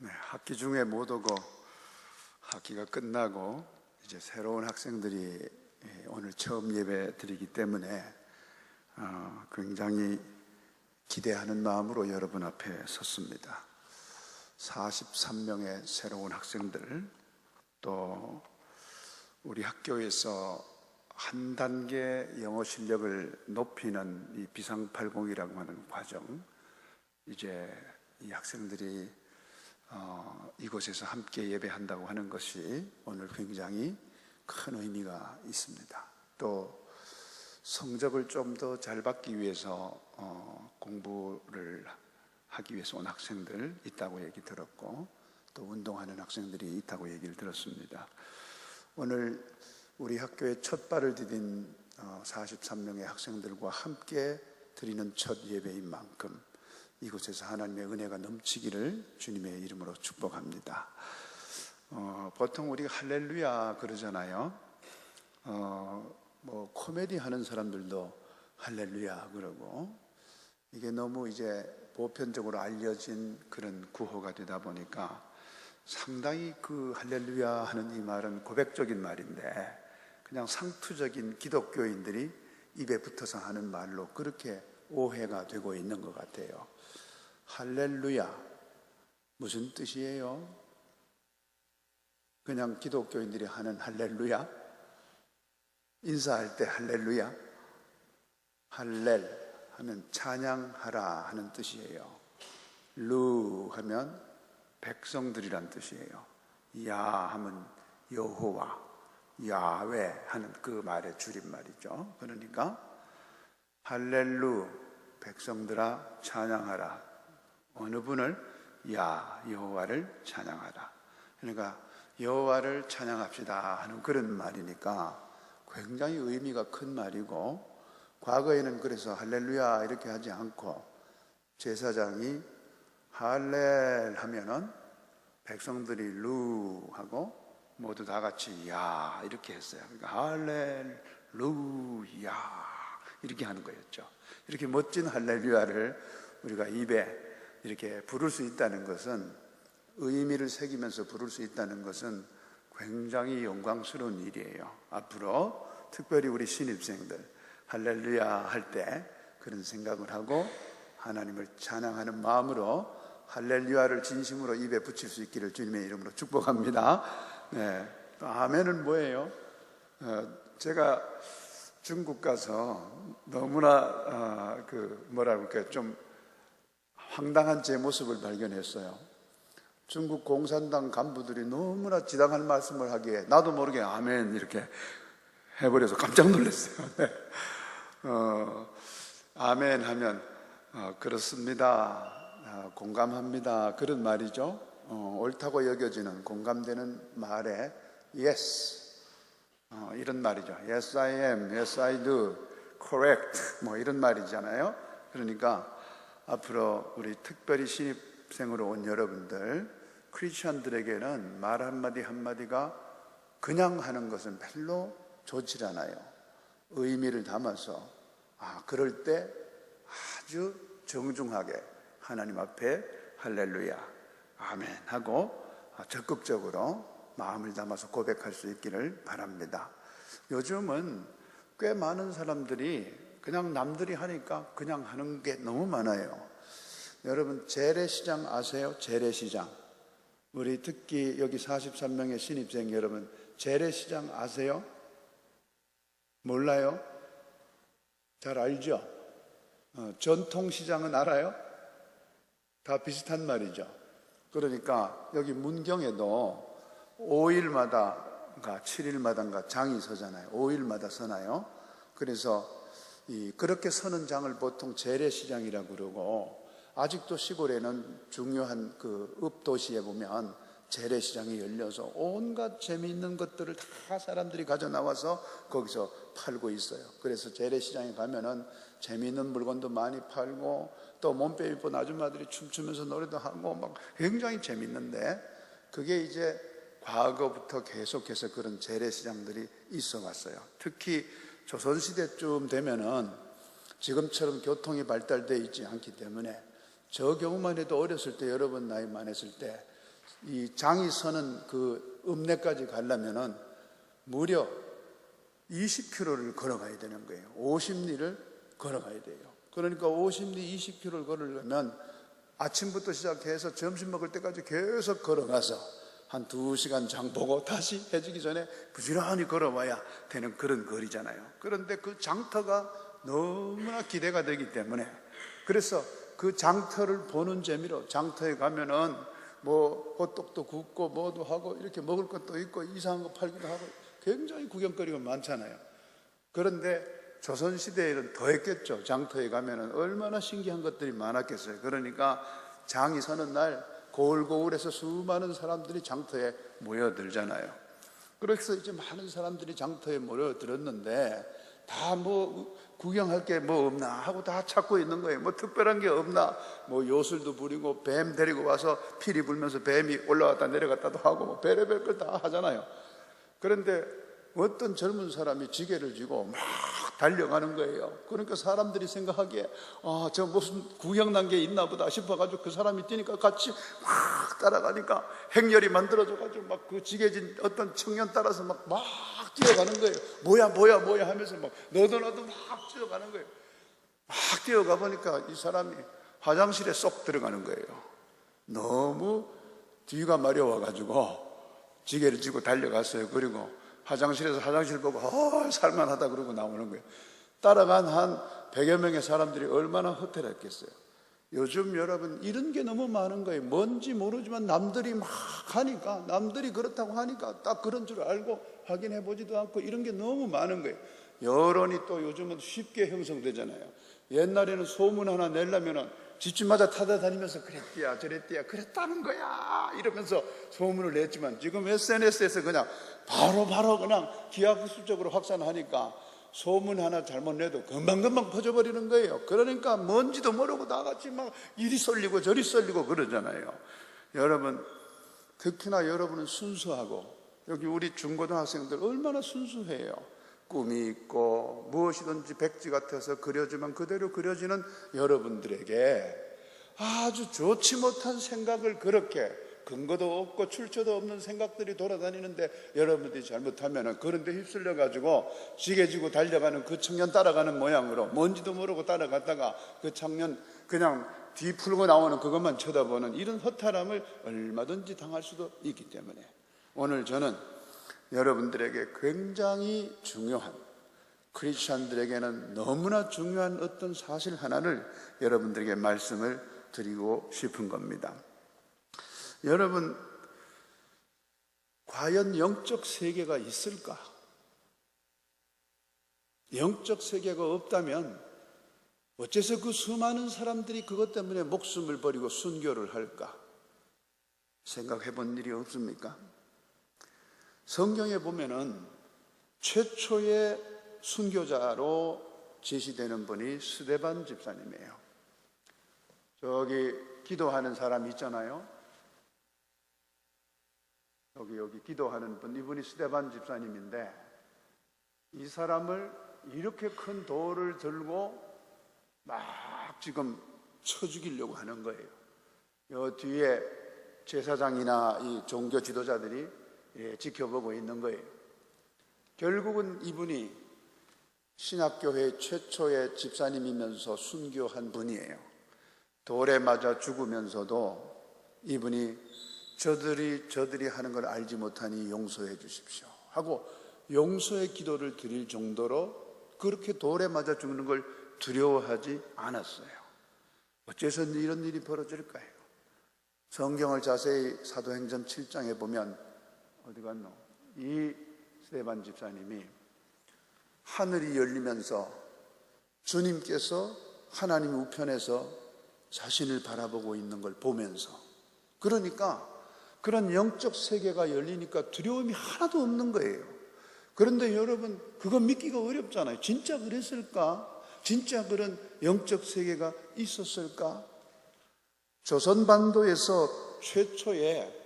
학기 중에 못 오고 학기가 끝나고 이제 새로운 학생들이 오늘 처음 예배 드리기 때문에 굉장히 기대하는 마음으로 여러분 앞에 섰습니다. 43명의 새로운 학생들, 또 우리 학교에서 한 단계 영어 실력을 높이는 이 비상80이라고 하는 과정, 이제 이 학생들이 이곳에서 함께 예배한다고 하는 것이 오늘 굉장히 큰 의미가 있습니다. 또 성적을 좀 더 잘 받기 위해서 공부를 하기 위해서 온 학생들 있다고 얘기 들었고, 또 운동하는 학생들이 있다고 얘기를 들었습니다. 오늘 우리 학교에 첫 발을 디딘 43명의 학생들과 함께 드리는 첫 예배인 만큼 이곳에서 하나님의 은혜가 넘치기를 주님의 이름으로 축복합니다. 보통 우리가 할렐루야 그러잖아요. 코미디 하는 사람들도 할렐루야 그러고, 이게 너무 이제 보편적으로 알려진 그런 구호가 되다 보니까 상당히 그 할렐루야 하는 이 말은 고백적인 말인데, 그냥 상투적인 기독교인들이 입에 붙어서 하는 말로 그렇게 오해가 되고 있는 것 같아요. 할렐루야 무슨 뜻이에요? 그냥 기독교인들이 하는 할렐루야? 인사할 때 할렐루야? 할렐 하면 찬양하라 하는 뜻이에요. 루 하면 백성들이란 뜻이에요. 야 하면 여호와, 야훼 하는 그 말의 줄임말이죠. 그러니까 할렐루, 백성들아 찬양하라. 어느 분을? 여호와를 찬양하라. 그러니까 여호와를 찬양합시다 하는 그런 말이니까 굉장히 의미가 큰 말이고, 과거에는 그래서 할렐루야 이렇게 하지 않고 제사장이 할렐 하면은 백성들이 루 하고 모두 다 같이 야 이렇게 했어요. 그러니까 할렐루야 이렇게 하는 거였죠. 이렇게 멋진 할렐루야를 우리가 입에 이렇게 부를 수 있다는 것은, 의미를 새기면서 부를 수 있다는 것은 굉장히 영광스러운 일이에요. 앞으로 특별히 우리 신입생들 할렐루야 할 때 그런 생각을 하고 하나님을 찬양하는 마음으로 할렐루야를 진심으로 입에 붙일 수 있기를 주님의 이름으로 축복합니다. 아멘은 뭐예요? 제가 중국 가서 너무나 좀 황당한 제 모습을 발견했어요. 중국 공산당 간부들이 너무나 지당할 말씀을 하기에 나도 모르게 아멘 이렇게 해버려서 깜짝 놀랐어요. 아멘 하면 그렇습니다, 공감합니다 그런 말이죠. 옳다고 여겨지는 공감되는 말에 yes 이런 말이죠. Yes I am, yes I do, correct 이런 말이잖아요. 그러니까 앞으로 우리 특별히 신입생으로 온 여러분들, 크리스천들에게는 말 한마디 한마디가 그냥 하는 것은 별로 좋지 않아요. 의미를 담아서 그럴 때 아주 정중하게 하나님 앞에 할렐루야 아멘 하고 적극적으로 마음을 담아서 고백할 수 있기를 바랍니다. 요즘은 꽤 많은 사람들이 그냥 남들이 하니까 그냥 하는 게 너무 많아요. 여러분 재래시장 아세요? 재래시장. 우리 특히 여기 43명의 신입생 여러분, 재래시장 아세요? 몰라요? 잘 알죠? 전통시장은 알아요? 다 비슷한 말이죠. 그러니까 여기 문경에도 5일마다인가 7일마다인가 장이 서잖아요. 5일마다 서나요? 그래서 그렇게 서는 장을 보통 재래시장이라고 그러고, 아직도 시골에는 중요한 그 읍도시에 보면 재래시장이 열려서 온갖 재미있는 것들을 다 사람들이 가져 나와서 거기서 팔고 있어요. 그래서 재래시장에 가면은 재미있는 물건도 많이 팔고, 또 몸빼 입은 아줌마들이 춤추면서 노래도 하고 막 굉장히 재미있는데, 그게 이제 과거부터 계속해서 그런 재래시장들이 있어 왔어요. 특히 조선시대쯤 되면은 지금처럼 교통이 발달되어 있지 않기 때문에, 저 경우만 해도 어렸을 때, 여러분 나이 많았을 때 이 장이 서는 그 읍내까지 가려면은 무려 20km를 걸어가야 되는 거예요. 50리를 걸어가야 돼요. 그러니까 50리 20km를 걸으려면 아침부터 시작해서 점심 먹을 때까지 계속 걸어가서 한 2시간 장 보고 다시 해지기 전에 부지런히 걸어와야 되는 그런 거리잖아요. 그런데 그 장터가 너무나 기대가 되기 때문에, 그래서 그 장터를 보는 재미로 장터에 가면은 뭐 호떡도 굽고 뭐도 하고 이렇게 먹을 것도 있고 이상한 거 팔기도 하고 굉장히 구경거리가 많잖아요. 그런데 조선시대에는 더 했겠죠. 장터에 가면은 얼마나 신기한 것들이 많았겠어요. 그러니까 장이 서는 날 고울고울해서 수많은 사람들이 장터에 모여들잖아요. 그래서 이제 많은 사람들이 장터에 모여들었는데 다 뭐 구경할 게 뭐 없나 하고 다 찾고 있는 거예요. 뭐 특별한 게 없나, 뭐 요술도 부리고 뱀 데리고 와서 피리 불면서 뱀이 올라갔다 내려갔다도 하고 뭐 별의별 걸 다 하잖아요. 그런데 어떤 젊은 사람이 지게를 쥐고 막 달려가는 거예요. 그러니까 사람들이 생각하기에 저 무슨 구경난 게 있나 보다 싶어가지고 그 사람이 뛰니까 같이 막 따라가니까 행렬이 만들어져가지고 막 그 지게진 어떤 청년 따라서 막 뛰어가는 거예요. 뭐야 하면서 막 너도 막 뛰어가는 거예요. 막 뛰어가 보니까 이 사람이 화장실에 쏙 들어가는 거예요. 너무 뒤가 마려워가지고 지게를 쥐고 달려갔어요. 그리고 화장실에서 화장실 보고 살만하다 그러고 나오는 거예요. 따라간 한 100여 명의 사람들이 얼마나 허탈했겠어요. 요즘 여러분 이런 게 너무 많은 거예요. 뭔지 모르지만 남들이 막 하니까, 남들이 그렇다고 하니까 딱 그런 줄 알고 확인해 보지도 않고 이런 게 너무 많은 거예요. 여론이 또 요즘은 쉽게 형성되잖아요. 옛날에는 소문 하나 내려면은 집집마다 타다다니면서 그랬디야 저랬디야 그랬다는 거야 이러면서 소문을 냈지만 지금 SNS에서 그냥 바로 그냥 기하급수적으로 확산하니까 소문 하나 잘못 내도 금방금방 퍼져버리는 거예요. 그러니까 뭔지도 모르고 다 같이 막 이리 쏠리고 저리 쏠리고 그러잖아요. 여러분, 특히나 여러분은 순수하고, 여기 우리 중고등학생들 얼마나 순수해요. 꿈이 있고 무엇이든지 백지 같아서 그려지면 그대로 그려지는 여러분들에게 아주 좋지 못한 생각을, 그렇게 근거도 없고 출처도 없는 생각들이 돌아다니는데 여러분들이 잘못하면 그런데 휩쓸려 가지고 지게지고 달려가는 그 청년 따라가는 모양으로 뭔지도 모르고 따라갔다가 그 청년 그냥 뒤 풀고 나오는 그것만 쳐다보는 이런 허탈함을 얼마든지 당할 수도 있기 때문에 오늘 저는 여러분들에게 굉장히 중요한, 크리스찬들에게는 너무나 중요한 어떤 사실 하나를 여러분들에게 말씀을 드리고 싶은 겁니다. 여러분, 과연 영적 세계가 있을까? 영적 세계가 없다면 어째서 그 수많은 사람들이 그것 때문에 목숨을 버리고 순교를 할까? 생각해 본 일이 없습니까? 성경에 보면은 최초의 순교자로 제시되는 분이 스데반 집사님이에요. 저기 기도하는 사람 있잖아요. 여기 기도하는 분, 이분이 스데반 집사님인데 이 사람을 이렇게 큰 돌을 들고 막 지금 쳐 죽이려고 하는 거예요. 요 뒤에 제사장이나 이 종교 지도자들이 지켜보고 있는 거예요. 결국은 이분이 신학교회 최초의 집사님이면서 순교한 분이에요. 돌에 맞아 죽으면서도 이분이 저들이 하는 걸 알지 못하니 용서해 주십시오 하고 용서의 기도를 드릴 정도로 그렇게 돌에 맞아 죽는 걸 두려워하지 않았어요. 어째서 이런 일이 벌어질까요? 성경을 자세히 사도행전 7장에 보면 어디 갔노? 이 스데반 집사님이 하늘이 열리면서 주님께서 하나님 우편에서 자신을 바라보고 있는 걸 보면서, 그러니까 그런 영적 세계가 열리니까 두려움이 하나도 없는 거예요. 그런데 여러분, 그거 믿기가 어렵잖아요. 진짜 그랬을까? 진짜 그런 영적 세계가 있었을까? 조선반도에서 최초의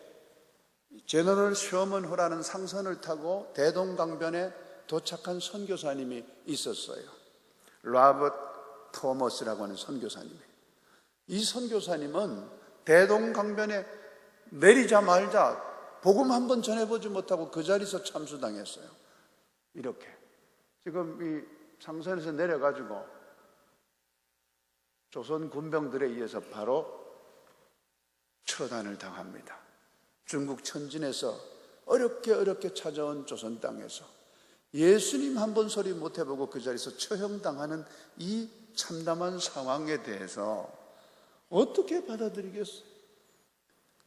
제너럴 셔먼호라는 상선을 타고 대동강변에 도착한 선교사님이 있었어요. 로버트 토머스라고 하는 선교사님이에요. 이 선교사님은 대동강변에 내리자마자 복음 한번 전해보지 못하고 그 자리에서 참수당했어요. 이렇게 지금 이 상선에서 내려가지고 조선 군병들에 의해서 바로 처단을 당합니다. 중국 천진에서 어렵게 찾아온 조선 땅에서 예수님 한 번 소리 못 해보고 그 자리에서 처형당하는 이 참담한 상황에 대해서 어떻게 받아들이겠어요?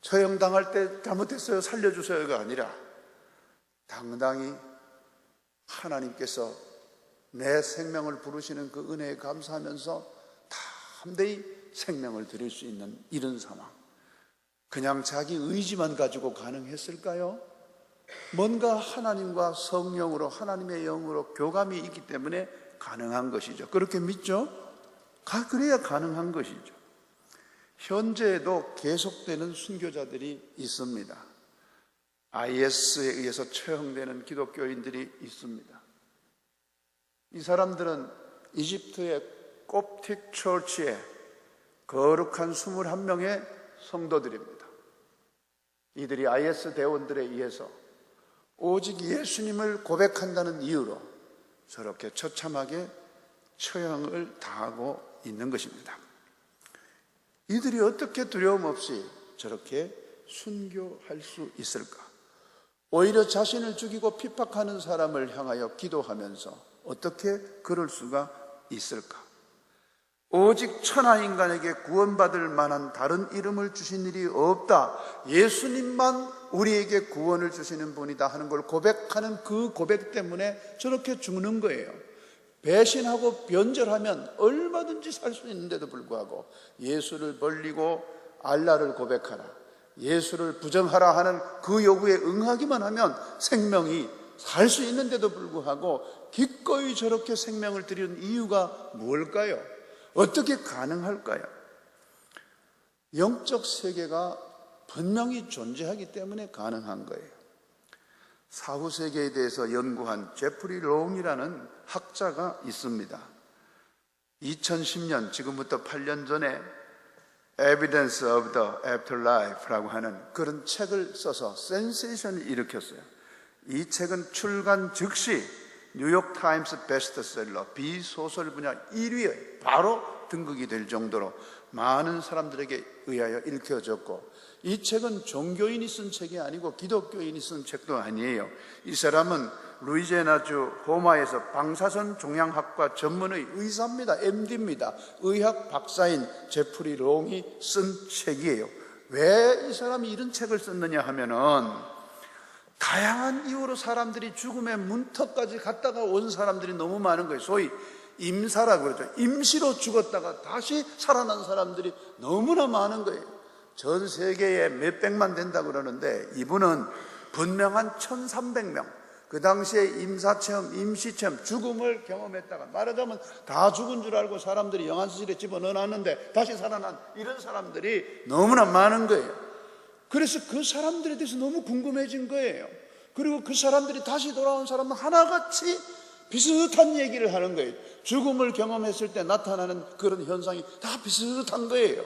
처형당할 때 잘못했어요, 살려주세요가 아니라 당당히 하나님께서 내 생명을 부르시는 그 은혜에 감사하면서 담대히 생명을 드릴 수 있는 이런 상황. 그냥 자기 의지만 가지고 가능했을까요? 뭔가 하나님과 성령으로, 하나님의 영으로 교감이 있기 때문에 가능한 것이죠. 그렇게 믿죠? 그래야 가능한 것이죠. 현재에도 계속되는 순교자들이 있습니다. IS에 의해서 처형되는 기독교인들이 있습니다. 이 사람들은 이집트의 콥틱 처치의 거룩한 21명의 성도들입니다. 이들이 IS 대원들에 의해서 오직 예수님을 고백한다는 이유로 저렇게 처참하게 처형을 당하고 있는 것입니다. 이들이 어떻게 두려움 없이 저렇게 순교할 수 있을까? 오히려 자신을 죽이고 핍박하는 사람을 향하여 기도하면서 어떻게 그럴 수가 있을까? 오직 천하인간에게 구원받을 만한 다른 이름을 주신 일이 없다. 예수님만 우리에게 구원을 주시는 분이다 하는 걸 고백하는 그 고백 때문에 저렇게 죽는 거예요. 배신하고 변절하면 얼마든지 살 수 있는데도 불구하고 예수를 벌리고 알라를 고백하라, 예수를 부정하라 하는 그 요구에 응하기만 하면 생명이 살 수 있는데도 불구하고 기꺼이 저렇게 생명을 드리는 이유가 뭘까요? 어떻게 가능할까요? 영적 세계가 분명히 존재하기 때문에 가능한 거예요. 사후 세계에 대해서 연구한 제프리 롱이라는 학자가 있습니다. 2010년, 지금부터 8년 전에 Evidence of the Afterlife라고 하는 그런 책을 써서 센세이션을 일으켰어요. 이 책은 출간 즉시 뉴욕타임스 베스트셀러 비소설 분야 1위에 바로 등극이 될 정도로 많은 사람들에게 의하여 읽혀졌고, 이 책은 종교인이 쓴 책이 아니고 기독교인이 쓴 책도 아니에요. 이 사람은 루이지애나주 호마에서 방사선 종양학과 전문의 의사입니다. MD입니다. 의학 박사인 제프리 롱이 쓴 책이에요. 왜 이 사람이 이런 책을 썼느냐 하면은 다양한 이유로 사람들이 죽음의 문턱까지 갔다가 온 사람들이 너무 많은 거예요. 소위 임사라고 그러죠. 임시로 죽었다가 다시 살아난 사람들이 너무나 많은 거예요. 전 세계에 몇백만 된다고 그러는데 이분은 분명한 1300명, 그 당시에 임사체험, 임시체험, 죽음을 경험했다가 말하자면 다 죽은 줄 알고 사람들이 영안수실에 집어넣어놨는데 다시 살아난 이런 사람들이 너무나 많은 거예요. 그래서 그 사람들에 대해서 너무 궁금해진 거예요. 그리고 그 사람들이 다시 돌아온 사람은 하나같이 비슷한 얘기를 하는 거예요. 죽음을 경험했을 때 나타나는 그런 현상이 다 비슷한 거예요.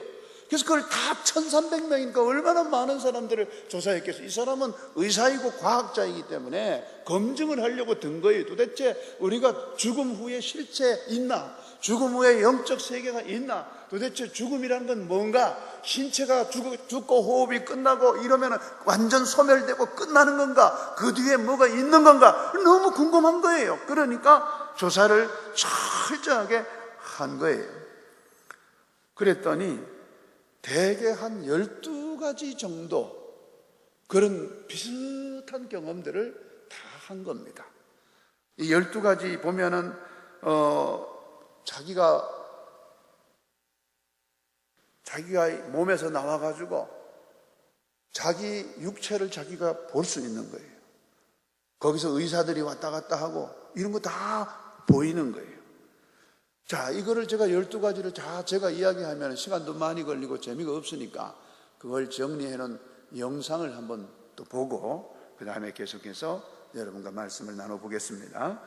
그래서 그걸 다 1300명이니까 얼마나 많은 사람들을 조사했겠어요. 이 사람은 의사이고 과학자이기 때문에 검증을 하려고 든 거예요. 도대체 우리가 죽음 후에 실체 있나? 죽음 후에 영적 세계가 있나? 도대체 죽음이란 건 뭔가? 신체가 죽고 호흡이 끝나고 이러면 완전 소멸되고 끝나는 건가? 그 뒤에 뭐가 있는 건가? 너무 궁금한 거예요. 그러니까 조사를 철저하게 한 거예요. 그랬더니 대개 한 12가지 정도 그런 비슷한 경험들을 다 한 겁니다. 이 12가지 보면은 자기가 몸에서 나와가지고 자기 육체를 자기가 볼 수 있는 거예요. 거기서 의사들이 왔다 갔다 하고 이런 거 다 보이는 거예요. 자, 이거를 제가 12가지를 다 제가 이야기하면 시간도 많이 걸리고 재미가 없으니까 그걸 정리해놓은 영상을 한번 또 보고 그 다음에 계속해서 여러분과 말씀을 나눠보겠습니다.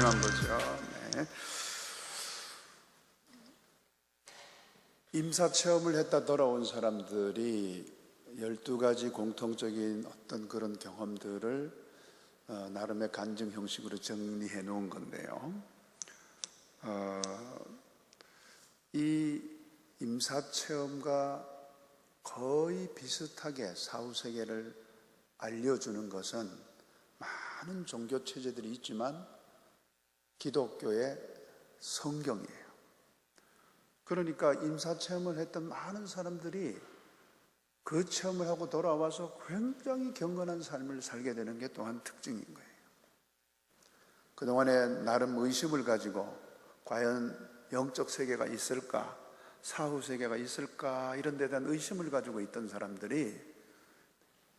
중요한 거죠. 네. 임사체험을 했다 돌아온 사람들이 12가지 공통적인 어떤 그런 경험들을 나름의 간증 형식으로 정리해 놓은 건데요. 이 임사체험과 거의 비슷하게 사후세계를 알려주는 것은 많은 종교체제들이 있지만 기독교의 성경이에요. 그러니까 임사체험을 했던 많은 사람들이 그 체험을 하고 돌아와서 굉장히 경건한 삶을 살게 되는 게 또한 특징인 거예요. 그동안에 나름 의심을 가지고 과연 영적 세계가 있을까, 사후 세계가 있을까 이런 데 대한 의심을 가지고 있던 사람들이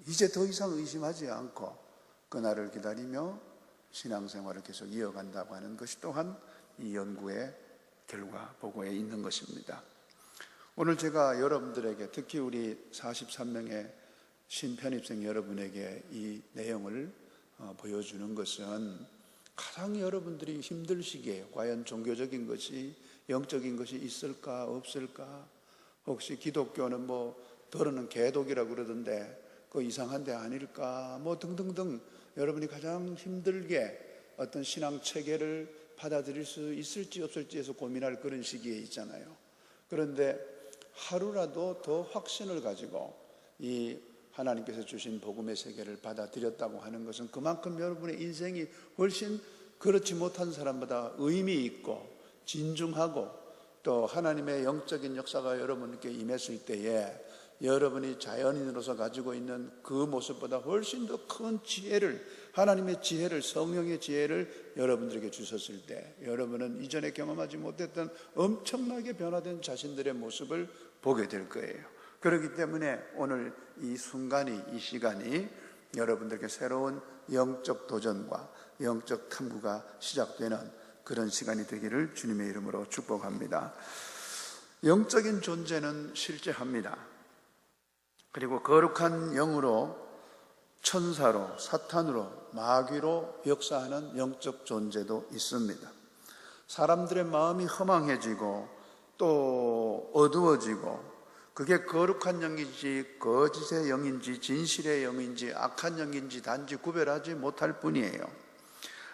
이제 더 이상 의심하지 않고 그날을 기다리며 신앙생활을 계속 이어간다고 하는 것이 또한 이 연구의 결과 보고에 있는 것입니다. 오늘 제가 여러분들에게, 특히 우리 43명의 신편입생 여러분에게 이 내용을 보여주는 것은 가장 여러분들이 힘들 시기에 과연 종교적인 것이, 영적인 것이 있을까 없을까, 혹시 기독교는 더러는 개독이라고 그러던데 그 이상한 데 아닐까, 등등등 여러분이 가장 힘들게 어떤 신앙 체계를 받아들일 수 있을지 없을지에서 고민할 그런 시기에 있잖아요. 그런데 하루라도 더 확신을 가지고 이 하나님께서 주신 복음의 세계를 받아들였다고 하는 것은 그만큼 여러분의 인생이 훨씬 그렇지 못한 사람보다 의미 있고 진중하고, 또 하나님의 영적인 역사가 여러분께 임했을 때에 여러분이 자연인으로서 가지고 있는 그 모습보다 훨씬 더 큰 지혜를, 하나님의 지혜를, 성령의 지혜를 여러분들에게 주셨을 때 여러분은 이전에 경험하지 못했던 엄청나게 변화된 자신들의 모습을 보게 될 거예요. 그렇기 때문에 오늘 이 순간이, 이 시간이 여러분들에게 새로운 영적 도전과 영적 탐구가 시작되는 그런 시간이 되기를 주님의 이름으로 축복합니다. 영적인 존재는 실제합니다. 그리고 거룩한 영으로, 천사로, 사탄으로, 마귀로 역사하는 영적 존재도 있습니다. 사람들의 마음이 허망해지고 또 어두워지고, 그게 거룩한 영인지 거짓의 영인지 진실의 영인지 악한 영인지 단지 구별하지 못할 뿐이에요.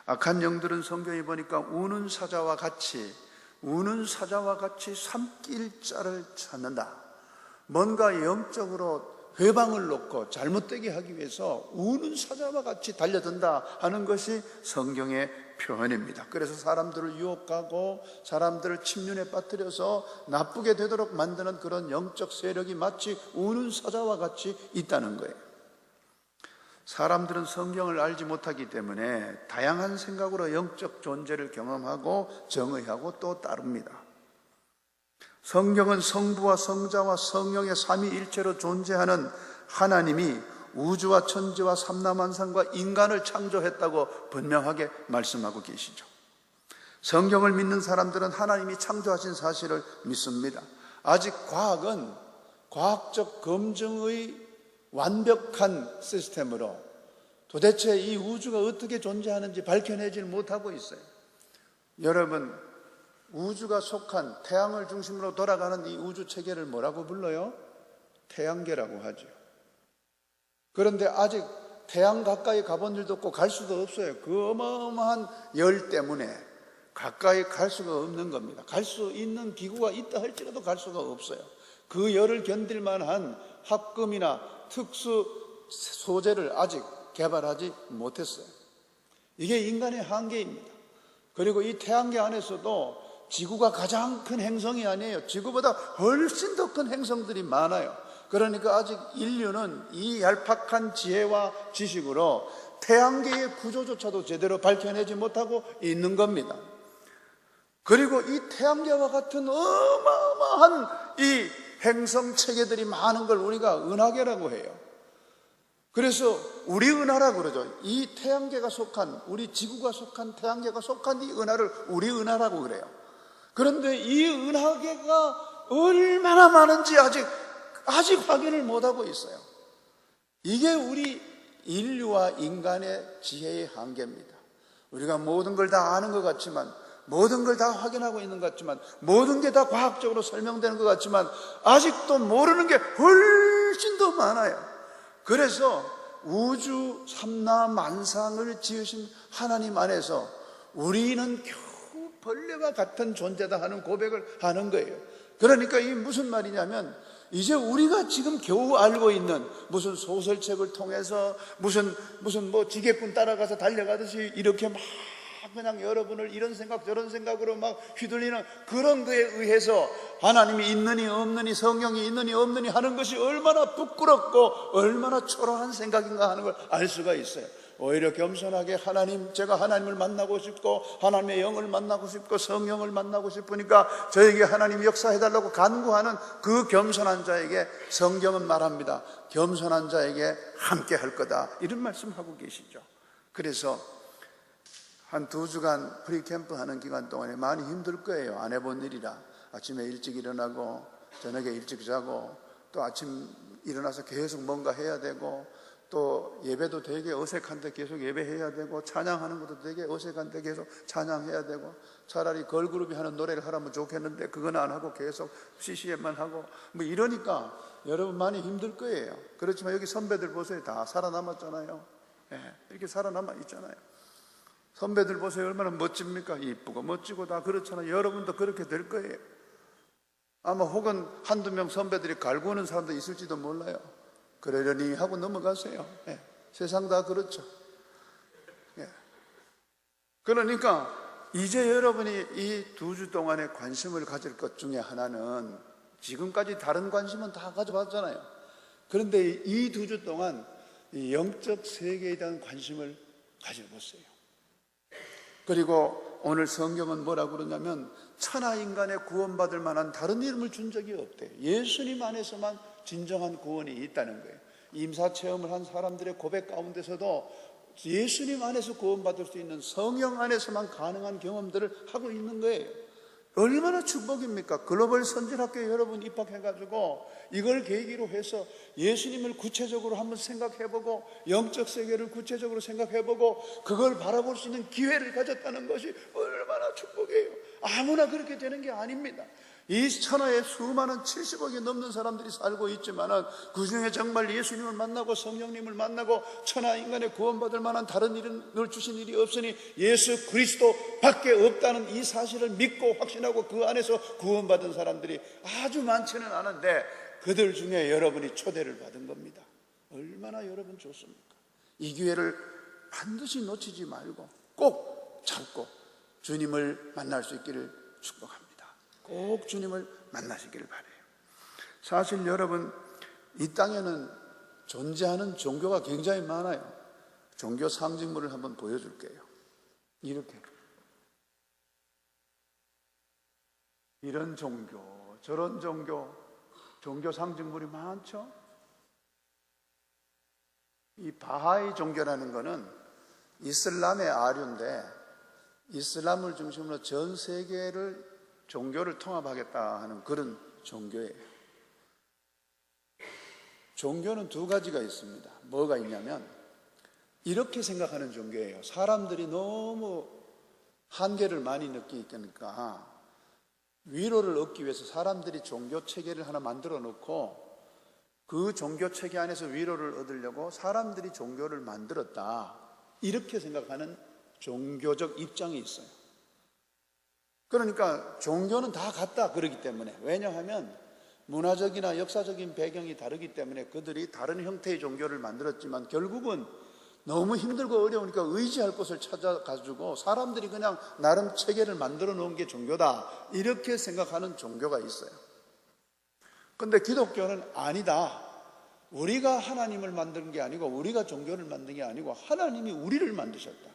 악한 영들은 성경에 보니까 우는 사자와 같이 삼킬자를 찾는다. 뭔가 영적으로 회방을 놓고 잘못되게 하기 위해서 우는 사자와 같이 달려든다 하는 것이 성경의 표현입니다. 그래서 사람들을 유혹하고 사람들을 침륜에 빠뜨려서 나쁘게 되도록 만드는 그런 영적 세력이 마치 우는 사자와 같이 있다는 거예요. 사람들은 성경을 알지 못하기 때문에 다양한 생각으로 영적 존재를 경험하고 정의하고 또 따릅니다. 성경은 성부와 성자와 성령의 삼위일체로 존재하는 하나님이 우주와 천지와 삼라만상과 인간을 창조했다고 분명하게 말씀하고 계시죠. 성경을 믿는 사람들은 하나님이 창조하신 사실을 믿습니다. 아직 과학은 과학적 검증의 완벽한 시스템으로 도대체 이 우주가 어떻게 존재하는지 밝혀내지 못하고 있어요. 여러분, 우주가 속한 태양을 중심으로 돌아가는 이 우주 체계를 뭐라고 불러요? 태양계라고 하죠. 그런데 아직 태양 가까이 가본 일도 없고 갈 수도 없어요. 그 어마어마한 열 때문에 가까이 갈 수가 없는 겁니다. 갈 수 있는 기구가 있다 할지라도 갈 수가 없어요. 그 열을 견딜 만한 합금이나 특수 소재를 아직 개발하지 못했어요. 이게 인간의 한계입니다. 그리고 이 태양계 안에서도 지구가 가장 큰 행성이 아니에요. 지구보다 훨씬 더 큰 행성들이 많아요. 그러니까 아직 인류는 이 얄팍한 지혜와 지식으로 태양계의 구조조차도 제대로 밝혀내지 못하고 있는 겁니다. 그리고 이 태양계와 같은 어마어마한 이 행성 체계들이 많은 걸 우리가 은하계라고 해요. 그래서 우리 은하라고 그러죠. 이 태양계가 속한, 우리 지구가 속한 태양계가 속한 이 은하를 우리 은하라고 그래요. 그런데 이 은하계가 얼마나 많은지 아직 확인을 못하고 있어요. 이게 우리 인류와 인간의 지혜의 한계입니다. 우리가 모든 걸 다 아는 것 같지만, 모든 걸 다 확인하고 있는 것 같지만, 모든 게 다 과학적으로 설명되는 것 같지만 아직도 모르는 게 훨씬 더 많아요. 그래서 우주 삼라만상을 지으신 하나님 안에서 우리는 겨우 벌레와 같은 존재다 하는 고백을 하는 거예요. 그러니까 이게 무슨 말이냐면, 이제 우리가 지금 겨우 알고 있는 무슨 소설책을 통해서 무슨 뭐 지게꾼 따라가서 달려가듯이 이렇게 막 그냥 여러분을 이런 생각 저런 생각으로 막 휘둘리는 그런 거에 의해서 하나님이 있느니 없느니, 성령이 있느니 없느니 하는 것이 얼마나 부끄럽고 얼마나 초라한 생각인가 하는 걸 알 수가 있어요. 오히려 겸손하게 제가 하나님을 만나고 싶고 하나님의 영을 만나고 싶고 성령을 만나고 싶으니까 저에게 하나님 역사해달라고 간구하는 그 겸손한 자에게 성경은 말합니다. 겸손한 자에게 함께 할 거다, 이런 말씀하고 계시죠. 그래서 한 2주간 프리캠프 하는 기간 동안에 많이 힘들 거예요. 안 해본 일이라. 아침에 일찍 일어나고 저녁에 일찍 자고 또 아침 일어나서 계속 뭔가 해야 되고, 또 예배도 되게 어색한데 계속 예배해야 되고, 찬양하는 것도 되게 어색한데 계속 찬양해야 되고, 차라리 걸그룹이 하는 노래를 하라면 좋겠는데 그건 안 하고 계속 CCM만 하고 뭐 이러니까 여러분 많이 힘들 거예요. 그렇지만 여기 선배들 보세요. 다 살아남았잖아요. 이렇게 살아남아 있잖아요. 선배들 보세요. 얼마나 멋집니까? 이쁘고 멋지고 다 그렇잖아요. 여러분도 그렇게 될 거예요. 아마 혹은 한두 명 선배들이 갈구는 사람도 있을지도 몰라요. 그러려니 하고 넘어가세요. 세상 다 그렇죠. 그러니까 이제 여러분이 이 2주 동안에 관심을 가질 것 중에 하나는, 지금까지 다른 관심은 다 가져봤잖아요. 그런데 이 2주 동안 이 영적 세계에 대한 관심을 가져보세요. 그리고 오늘 성경은 뭐라고 그러냐면, 천하 인간에 구원받을 만한 다른 이름을 준 적이 없대요. 예수님 안에서만 진정한 구원이 있다는 거예요. 임사체험을 한 사람들의 고백 가운데서도 예수님 안에서 구원받을 수 있는, 성령 안에서만 가능한 경험들을 하고 있는 거예요. 얼마나 축복입니까? 글로벌 선진학교에 여러분 입학해가지고 이걸 계기로 해서 예수님을 구체적으로 한번 생각해보고, 영적 세계를 구체적으로 생각해보고 그걸 바라볼 수 있는 기회를 가졌다는 것이 얼마나 축복이에요. 아무나 그렇게 되는 게 아닙니다. 이 천하에 수많은 70억이 넘는 사람들이 살고 있지만 그 중에 정말 예수님을 만나고 성령님을 만나고 천하 인간에 구원받을 만한 다른 이름을 주신 일이 없으니 예수 그리스도 밖에 없다는 이 사실을 믿고 확신하고 그 안에서 구원받은 사람들이 아주 많지는 않은데, 그들 중에 여러분이 초대를 받은 겁니다. 얼마나 여러분 좋습니까? 이 기회를 반드시 놓치지 말고 꼭 잡고 주님을 만날 수 있기를 축복합니다. 꼭 주님을 만나시기를 바라요. 사실 여러분, 이 땅에는 존재하는 종교가 굉장히 많아요. 종교 상징물을 한번 보여줄게요. 이렇게 이런 종교, 저런 종교 상징물이 많죠. 이 바하이 종교라는 거는 이슬람의 아류인데, 이슬람을 중심으로 전 세계를 종교를 통합하겠다 하는 그런 종교예요. 종교는 2가지가 있습니다. 뭐가 있냐면, 이렇게 생각하는 종교예요. 사람들이 너무 한계를 많이 느끼니까 위로를 얻기 위해서 사람들이 종교 체계를 하나 만들어 놓고 그 종교 체계 안에서 위로를 얻으려고 사람들이 종교를 만들었다, 이렇게 생각하는 종교적 입장이 있어요. 그러니까 종교는 다 같다 그러기 때문에, 왜냐하면 문화적이나 역사적인 배경이 다르기 때문에 그들이 다른 형태의 종교를 만들었지만 결국은 너무 힘들고 어려우니까 의지할 곳을 찾아가지고 사람들이 그냥 나름 체계를 만들어 놓은 게 종교다, 이렇게 생각하는 종교가 있어요. 근데 기독교는 아니다. 우리가 하나님을 만든 게 아니고 우리가 종교를 만든 게 아니고 하나님이 우리를 만드셨다.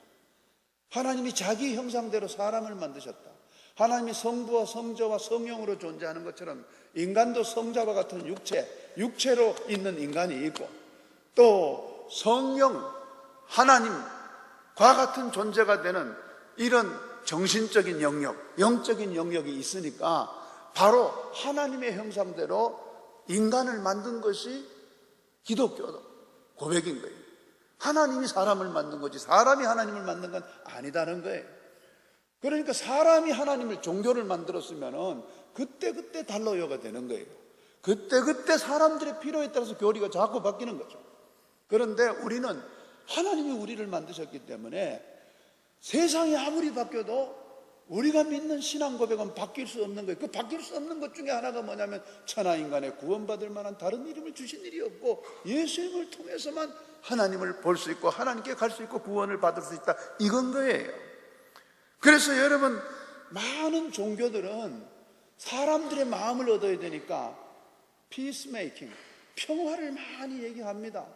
하나님이 자기 형상대로 사람을 만드셨다. 하나님이 성부와 성자와 성령으로 존재하는 것처럼 인간도 성자와 같은 육체로 있는 인간이 있고, 또 성령, 하나님과 같은 존재가 되는 이런 정신적인 영역, 영적인 영역이 있으니까 바로 하나님의 형상대로 인간을 만든 것이 기독교 고백인 거예요. 하나님이 사람을 만든 거지 사람이 하나님을 만든 건 아니다는 거예요. 그러니까 사람이 하나님을 종교를 만들었으면은 그때그때 달러여가 되는 거예요. 그때그때 사람들의 필요에 따라서 교리가 자꾸 바뀌는 거죠. 그런데 우리는 하나님이 우리를 만드셨기 때문에 세상이 아무리 바뀌어도 우리가 믿는 신앙 고백은 바뀔 수 없는 거예요. 그 바뀔 수 없는 것 중에 하나가 뭐냐면 천하인간에 구원받을 만한 다른 이름을 주신 일이 없고 예수님을 통해서만 하나님을 볼 수 있고 하나님께 갈 수 있고 구원을 받을 수 있다, 이건 거예요. 그래서 여러분, 많은 종교들은 사람들의 마음을 얻어야 되니까 피스메이킹, 평화를 많이 얘기합니다.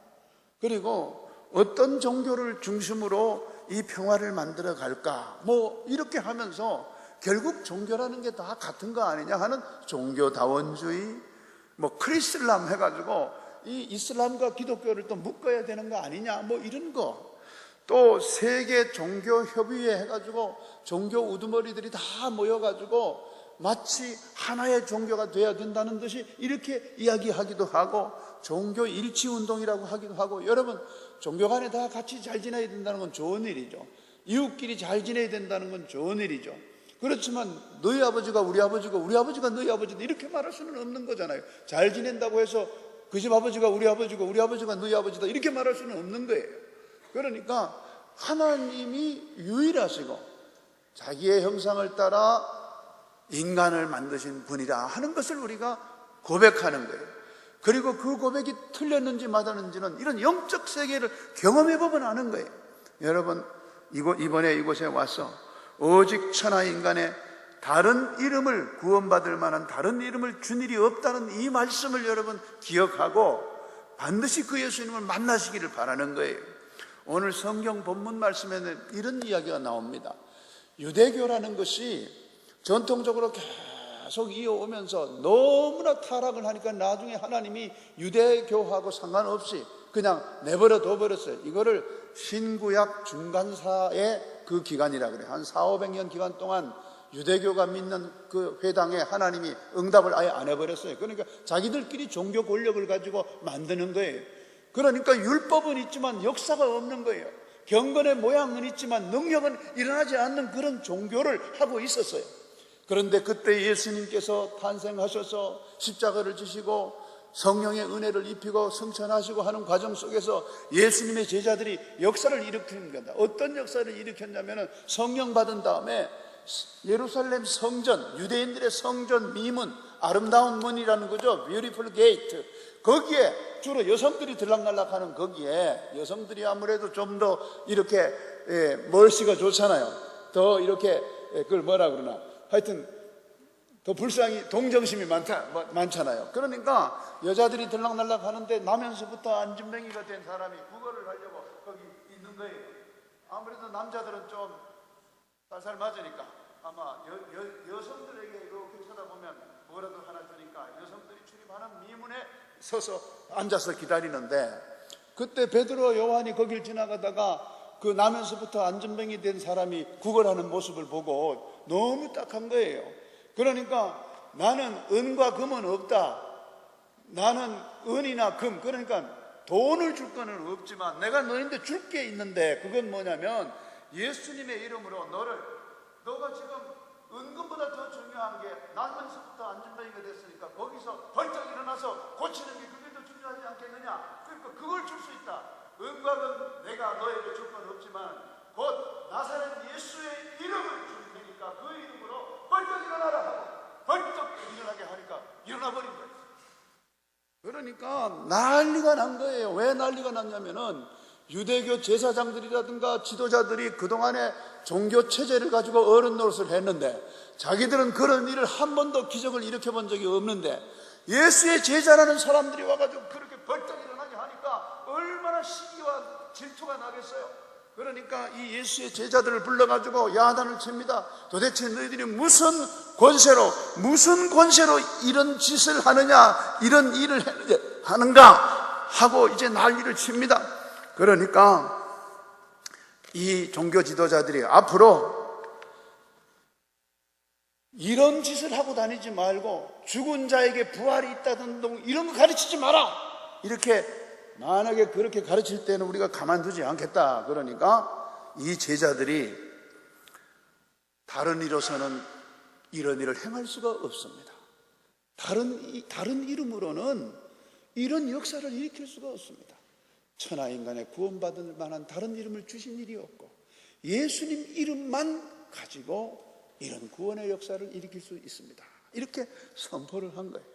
그리고 어떤 종교를 중심으로 이 평화를 만들어 갈까 뭐 이렇게 하면서 결국 종교라는 게 다 같은 거 아니냐 하는 종교다원주의, 뭐 크리슬람 해가지고 이 이슬람과 기독교를 또 묶어야 되는 거 아니냐 뭐 이런 거, 또 세계 종교협의회 해가지고 종교 우두머리들이 다 모여가지고 마치 하나의 종교가 돼야 된다는 듯이 이렇게 이야기하기도 하고 종교 일치운동이라고 하기도 하고. 여러분, 종교 간에 다 같이 잘 지내야 된다는 건 좋은 일이죠. 이웃끼리 잘 지내야 된다는 건 좋은 일이죠. 그렇지만 너희 아버지가 우리 아버지고 우리 아버지가 너희 아버지다 이렇게 말할 수는 없는 거잖아요. 잘 지낸다고 해서 그 집 아버지가 우리 아버지고 우리 아버지가 너희 아버지다 이렇게 말할 수는 없는 거예요. 그러니까 하나님이 유일하시고 자기의 형상을 따라 인간을 만드신 분이라 하는 것을 우리가 고백하는 거예요. 그리고 그 고백이 틀렸는지 맞았는지는 이런 영적 세계를 경험해 보면 아는 거예요. 여러분, 이번에 이곳에 와서 오직 천하인간의 다른 이름을 구원받을 만한 다른 이름을 준 일이 없다는 이 말씀을 여러분 기억하고 반드시 그 예수님을 만나시기를 바라는 거예요. 오늘 성경 본문 말씀에는 이런 이야기가 나옵니다. 유대교라는 것이 전통적으로 계속 이어오면서 너무나 타락을 하니까 나중에 하나님이 유대교하고 상관없이 그냥 내버려 둬버렸어요. 이거를 신구약 중간사의 그 기간이라고 그래요. 한 400~500년 기간 동안 유대교가 믿는 그 회당에 하나님이 응답을 아예 안 해버렸어요. 그러니까 자기들끼리 종교 권력을 가지고 만드는 거예요. 그러니까 율법은 있지만 역사가 없는 거예요. 경건의 모양은 있지만 능력은 일어나지 않는 그런 종교를 하고 있었어요. 그런데 그때 예수님께서 탄생하셔서 십자가를 지시고 성령의 은혜를 입히고 승천하시고 하는 과정 속에서 예수님의 제자들이 역사를 일으키는 겁니다. 어떤 역사를 일으켰냐면 성령 받은 다음에 예루살렘 성전, 유대인들의 성전 미문, 아름다운 문이라는 거죠. Beautiful Gate. 거기에 주로 여성들이 들락날락하는 거기에, 여성들이 아무래도 좀 더 이렇게 멀씨가 좋잖아요. 더 이렇게 그걸 뭐라 그러나 하여튼 더 불쌍히 동정심이 많잖아요. 그러니까 여자들이 들락날락 하는데 나면서부터 안진뱅이가 된 사람이 구걸을 하려고 거기 있는 거예요. 아무래도 남자들은 좀 살살 맞으니까 아마 여성들에게 이렇게 쳐다보면 뭐라도 하나 주니까 여성들이 출입하는 미문에 서서 앉아서 기다리는데, 그때 베드로 요한이 거길 지나가다가 그 나면서부터 안진뱅이 된 사람이 구걸하는 모습을 보고 너무 딱한 거예요. 그러니까 나는 은과 금은 없다, 나는 은이나 금, 그러니까 돈을 줄 거는 없지만 내가 너희한테 줄 게 있는데 그건 뭐냐면 예수님의 이름으로 너가 지금 은금보다 더 중요한 게 나면서부터 안진뱅이가 됐으니까 거기서 벌떡 일어나서 고치는 게 그게 더 중요하지 않겠느냐. 그러니까 그걸 줄 수 있다. 은과 금 내가 너에게 줄 건 없지만 곧 나사렛 예수의 이름을 줄 테니까 그 이름으로 벌떡 일어나라 하고 벌떡 일어나게 하니까 일어나버린 거예요. 그러니까 난리가 난 거예요. 왜 난리가 났냐면은 유대교 제사장들이라든가 지도자들이 그동안에 종교 체제를 가지고 어른 노릇을 했는데 자기들은 그런 일을 한 번도 기적을 일으켜 본 적이 없는데 예수의 제자라는 사람들이 와가지고 그렇게 벌떡 일어나게 하니까 얼마나 시기와 질투가 나겠어요. 그러니까 이 예수의 제자들을 불러가지고 야단을 칩니다. 도대체 너희들이 무슨 권세로 이런 짓을 하느냐, 이런 일을 하는가 하고 이제 난리를 칩니다. 그러니까 이 종교 지도자들이 앞으로 이런 짓을 하고 다니지 말고 죽은 자에게 부활이 있다든 이런 거 가르치지 마라, 이렇게 만약에 그렇게 가르칠 때는 우리가 가만두지 않겠다. 그러니까 이 제자들이 다른 이로서는 이런 일을 행할 수가 없습니다. 다른 이름으로는 이런 역사를 일으킬 수가 없습니다. 천하 인간의 구원받을 만한 다른 이름을 주신 일이 없고 예수님 이름만 가지고 이런 구원의 역사를 일으킬 수 있습니다. 이렇게 선포를 한 거예요.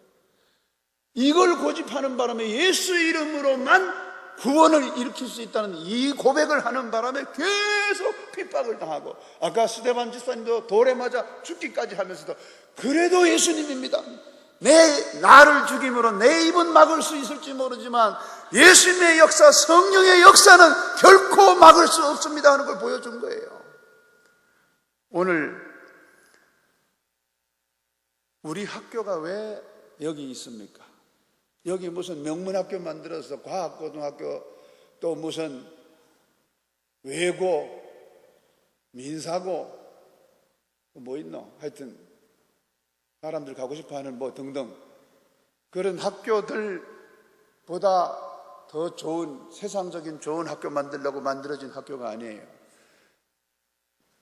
이걸 고집하는 바람에 예수 이름으로만 구원을 일으킬 수 있다는 이 고백을 하는 바람에 계속 핍박을 당하고, 아까 스데반 집사님도 돌에 맞아 죽기까지 하면서도 그래도 예수님입니다. 나를 죽임으로 내 입은 막을 수 있을지 모르지만 예수님의 역사, 성령의 역사는 결코 막을 수 없습니다 하는 걸 보여준 거예요. 오늘 우리 학교가 왜 여기 있습니까? 여기 무슨 명문학교 만들어서 과학고등학교, 또 무슨 외고, 민사고, 뭐 있노? 하여튼 사람들 가고 싶어하는 뭐 등등 그런 학교들보다 더 좋은, 세상적인 좋은 학교 만들려고 만들어진 학교가 아니에요.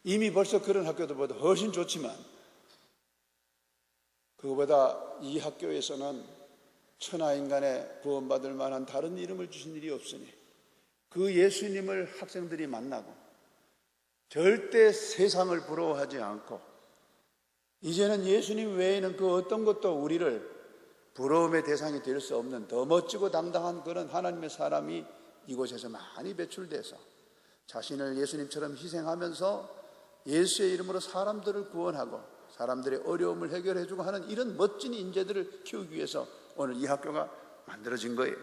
이미 벌써 그런 학교들보다 훨씬 좋지만 그거보다 이 학교에서는 천하 인간의 구원받을 만한 다른 이름을 주신 일이 없으니 그 예수님을 학생들이 만나고 절대 세상을 부러워하지 않고 이제는 예수님 외에는 그 어떤 것도 우리를 부러움의 대상이 될 수 없는 더 멋지고 당당한 그런 하나님의 사람이 이곳에서 많이 배출돼서 자신을 예수님처럼 희생하면서 예수의 이름으로 사람들을 구원하고 사람들의 어려움을 해결해주고 하는 이런 멋진 인재들을 키우기 위해서 오늘 이 학교가 만들어진 거예요.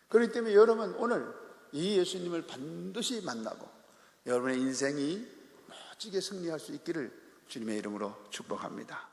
그렇기 때문에 여러분 오늘 이 예수님을 반드시 만나고 여러분의 인생이 멋지게 승리할 수 있기를 주님의 이름으로 축복합니다.